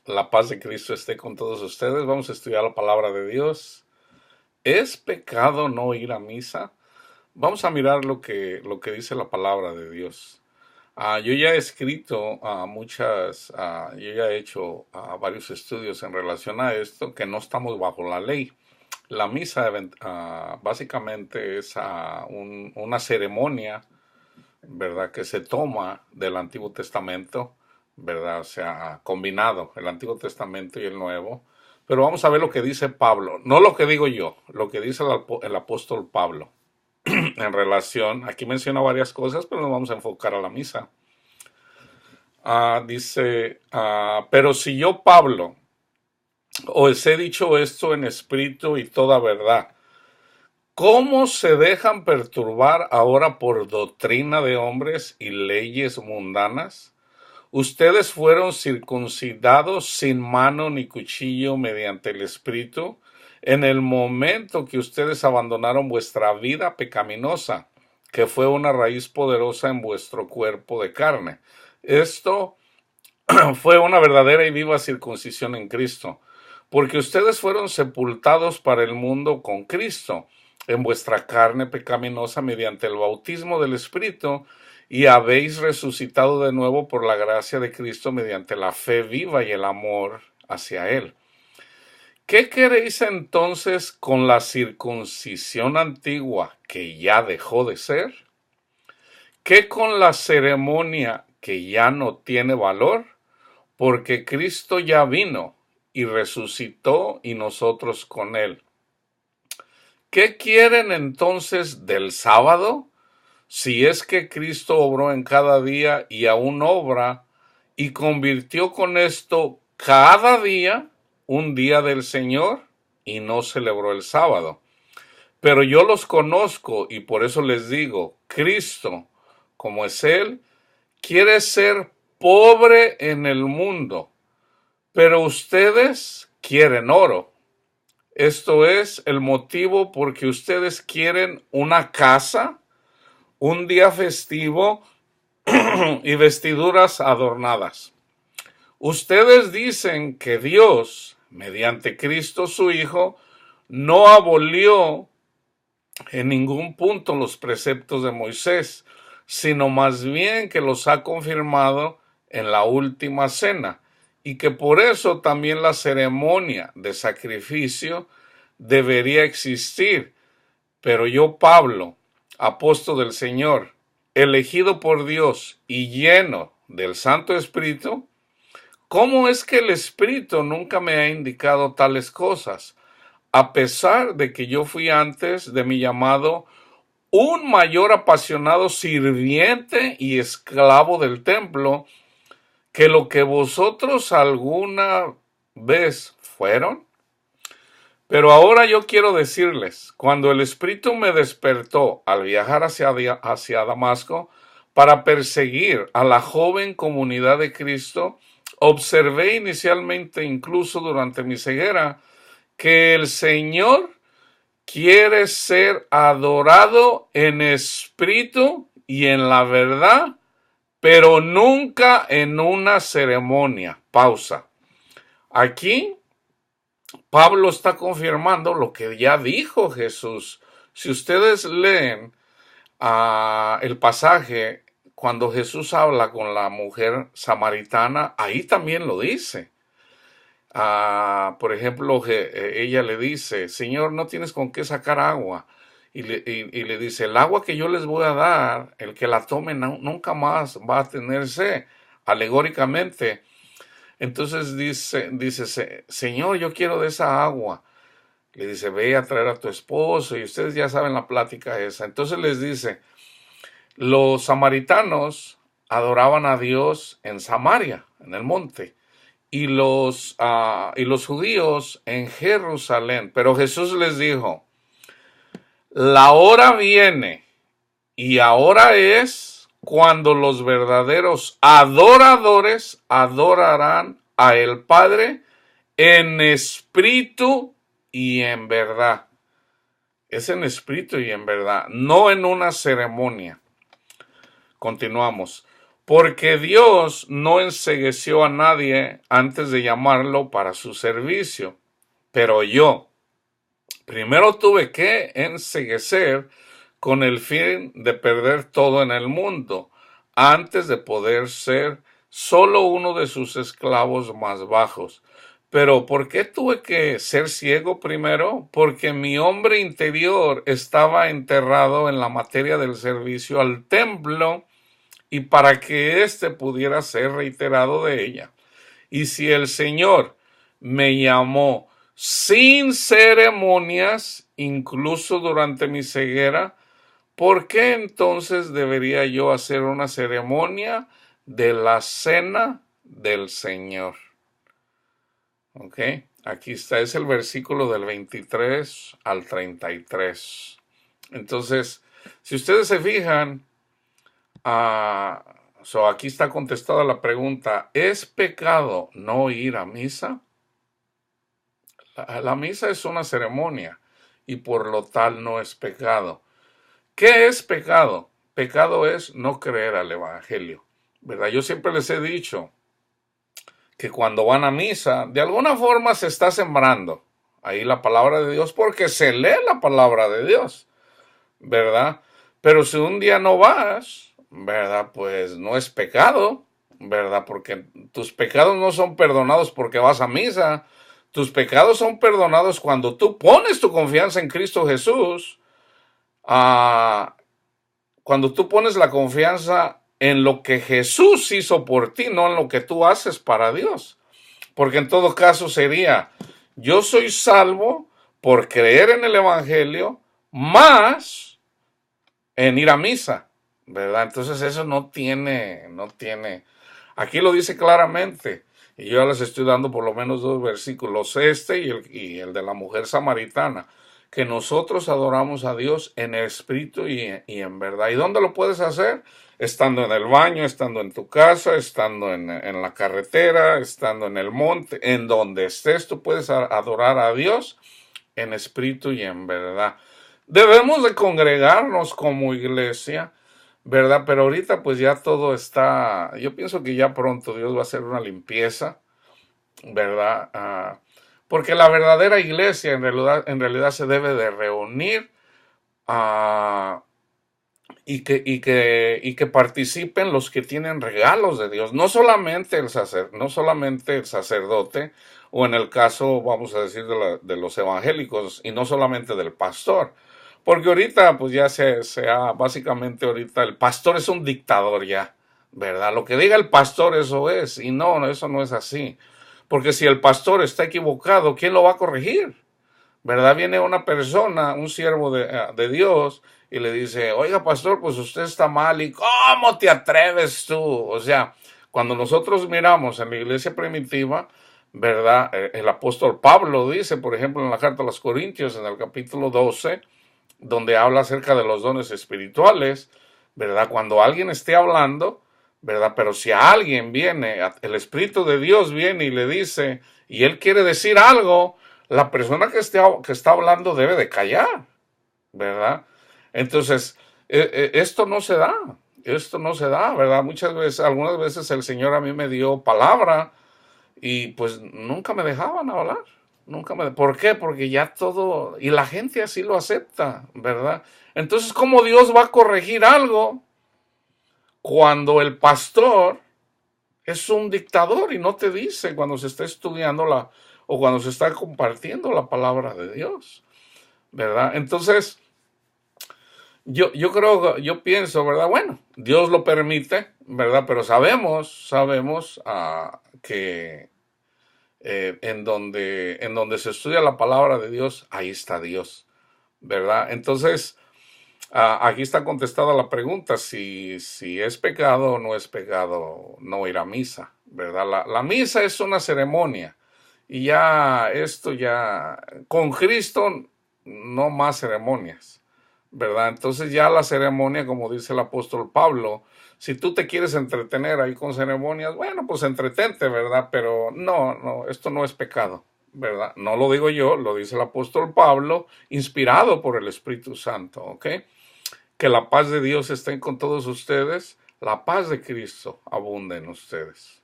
La paz de Cristo esté con todos ustedes. Vamos a estudiar la palabra de Dios. ¿Es pecado no ir a misa? Vamos a mirar lo que dice la palabra de Dios. Yo ya he escrito yo ya he hecho varios estudios en relación a esto, que no estamos bajo la ley. La misa básicamente es una ceremonia, ¿verdad?, que se toma del Antiguo Testamento, ¿verdad? O sea, combinado el Antiguo Testamento y el Nuevo. Pero vamos a ver lo que dice Pablo, no lo que digo yo, lo que dice el apóstol Pablo en relación, aquí menciona varias cosas, pero nos vamos a enfocar a la misa. Dice, pero si yo, Pablo, os he dicho esto en espíritu y toda verdad, ¿cómo se dejan perturbar ahora por doctrina de hombres y leyes mundanas? Ustedes fueron circuncidados sin mano ni cuchillo mediante el Espíritu en el momento que ustedes abandonaron vuestra vida pecaminosa, que fue una raíz poderosa en vuestro cuerpo de carne. Esto fue una verdadera y viva circuncisión en Cristo, porque ustedes fueron sepultados para el mundo con Cristo en vuestra carne pecaminosa mediante el bautismo del Espíritu, y habéis resucitado de nuevo por la gracia de Cristo mediante la fe viva y el amor hacia Él. ¿Qué queréis entonces con la circuncisión antigua que ya dejó de ser? ¿Qué con la ceremonia que ya no tiene valor? Porque Cristo ya vino y resucitó y nosotros con Él. ¿Qué quieren entonces del sábado? Si es que Cristo obró en cada día y aún obra, y convirtió con esto cada día un día del Señor, y no celebró el sábado. Pero yo los conozco y por eso les digo, Cristo, como es Él, quiere ser pobre en el mundo, pero ustedes quieren oro. Esto es el motivo porque ustedes quieren una casa, un día festivo y vestiduras adornadas. Ustedes dicen que Dios, mediante Cristo su Hijo, no abolió en ningún punto los preceptos de Moisés, sino más bien que los ha confirmado en la última cena, y que por eso también la ceremonia de sacrificio debería existir. Pero yo, Pablo, apóstol del Señor, elegido por Dios y lleno del Santo Espíritu, ¿cómo es que el Espíritu nunca me ha indicado tales cosas? A pesar de que yo fui antes de mi llamado un mayor apasionado sirviente y esclavo del templo que lo que vosotros alguna vez fueron. Pero ahora yo quiero decirles, cuando el Espíritu me despertó al viajar hacia Damasco para perseguir a la joven comunidad de Cristo, observé inicialmente, incluso durante mi ceguera, que el Señor quiere ser adorado en espíritu y en la verdad, pero nunca en una ceremonia. Pausa. Aquí Pablo está confirmando lo que ya dijo Jesús. Si ustedes leen el pasaje cuando Jesús habla con la mujer samaritana, ahí también lo dice. Por ejemplo, ella le dice, Señor, no tienes con qué sacar agua. Y le dice, el agua que yo les voy a dar, el que la tome nunca más va a tener sed, alegóricamente. Entonces dice, Señor, yo quiero de esa agua. Le dice, ve a traer a tu esposo, y ustedes ya saben la plática esa. Entonces les dice, los samaritanos adoraban a Dios en Samaria, en el monte, y los judíos en Jerusalén. Pero Jesús les dijo, la hora viene y ahora es cuando los verdaderos adoradores adorarán a el Padre en espíritu y en verdad. Es en espíritu y en verdad, no en una ceremonia. Continuamos. porque Dios no encegueció a nadie antes de llamarlo para su servicio. Pero yo primero tuve que enceguecer con el fin de perder todo en el mundo, antes de poder ser solo uno de sus esclavos más bajos. Pero ¿por qué tuve que ser ciego primero? Porque mi hombre interior estaba enterrado en la materia del servicio al templo y para que éste pudiera ser reiterado de ella. Y si el Señor me llamó sin ceremonias, incluso durante mi ceguera, ¿por qué entonces debería yo hacer una ceremonia de la cena del Señor? ¿Ok? Aquí está, es el versículo del 23 al 33. Entonces, si ustedes se fijan, aquí está contestada la pregunta, ¿es pecado no ir a misa? La misa es una ceremonia y por lo tal no es pecado. ¿Qué es pecado? Pecado es no creer al Evangelio, ¿verdad? Yo siempre les he dicho que cuando van a misa, de alguna forma se está sembrando ahí la palabra de Dios porque se lee la palabra de Dios, ¿verdad? Pero si un día no vas, ¿verdad? Pues no es pecado, ¿verdad? Porque tus pecados no son perdonados porque vas a misa. Tus pecados son perdonados cuando tú pones tu confianza en Cristo Jesús, cuando tú pones la confianza en lo que Jesús hizo por ti, no en lo que tú haces para Dios. Porque en todo caso sería, yo soy salvo por creer en el Evangelio, más en ir a misa, ¿verdad? Entonces eso no tiene, aquí lo dice claramente, y yo ya les estoy dando por lo menos dos versículos, y el de la mujer samaritana, que nosotros adoramos a Dios en espíritu y en verdad. ¿Y dónde lo puedes hacer? Estando en el baño, estando en tu casa, estando en la carretera, estando en el monte, en donde estés, tú puedes adorar a Dios en espíritu y en verdad. Debemos de congregarnos como iglesia, ¿verdad? Pero ahorita pues ya todo está, yo pienso que ya pronto Dios va a hacer una limpieza, ¿verdad? Porque la verdadera iglesia en realidad se debe de reunir y que participen los que tienen regalos de Dios, no solamente no solamente el sacerdote, o en el caso, vamos a decir, de los evangélicos, y no solamente del pastor. Porque ahorita, pues ya básicamente ahorita el pastor es un dictador ya, ¿verdad? Lo que diga el pastor, eso es, y no, eso no es así. Porque si el pastor está equivocado, ¿quién lo va a corregir? ¿Verdad? Viene una persona, un siervo de Dios, y le dice, oiga, pastor, pues usted está mal, y ¿cómo te atreves tú? O sea, cuando nosotros miramos en la iglesia primitiva, ¿verdad? El apóstol Pablo dice, por ejemplo, en la carta a los Corintios, en el capítulo 12, donde habla acerca de los dones espirituales, ¿verdad? Cuando alguien esté hablando, ¿verdad? Pero si a alguien viene, el Espíritu de Dios viene y le dice, y él quiere decir algo, la persona que está hablando debe de callar, ¿verdad? Entonces, esto no se da, ¿verdad? Muchas veces, algunas veces el Señor a mí me dio palabra y pues nunca me dejaban hablar. ¿Por qué? Porque ya todo, y la gente así lo acepta, ¿verdad? Entonces, ¿cómo Dios va a corregir algo cuando el pastor es un dictador y no te dice cuando se está estudiando o cuando se está compartiendo la palabra de Dios, ¿verdad? Entonces, yo pienso, ¿verdad? Bueno, Dios lo permite, ¿verdad? Pero sabemos que en donde se estudia la palabra de Dios, ahí está Dios, ¿verdad? Entonces, aquí está contestada la pregunta, si es pecado o no es pecado no ir a misa, ¿verdad? La misa es una ceremonia y con Cristo no más ceremonias, ¿verdad? Entonces ya la ceremonia, como dice el apóstol Pablo, si tú te quieres entretener ahí con ceremonias, bueno, pues entretente, ¿verdad? Pero no, esto no es pecado, ¿verdad? No lo digo yo, lo dice el apóstol Pablo, inspirado por el Espíritu Santo, ¿ok? Que la paz de Dios esté con todos ustedes. La paz de Cristo abunda en ustedes.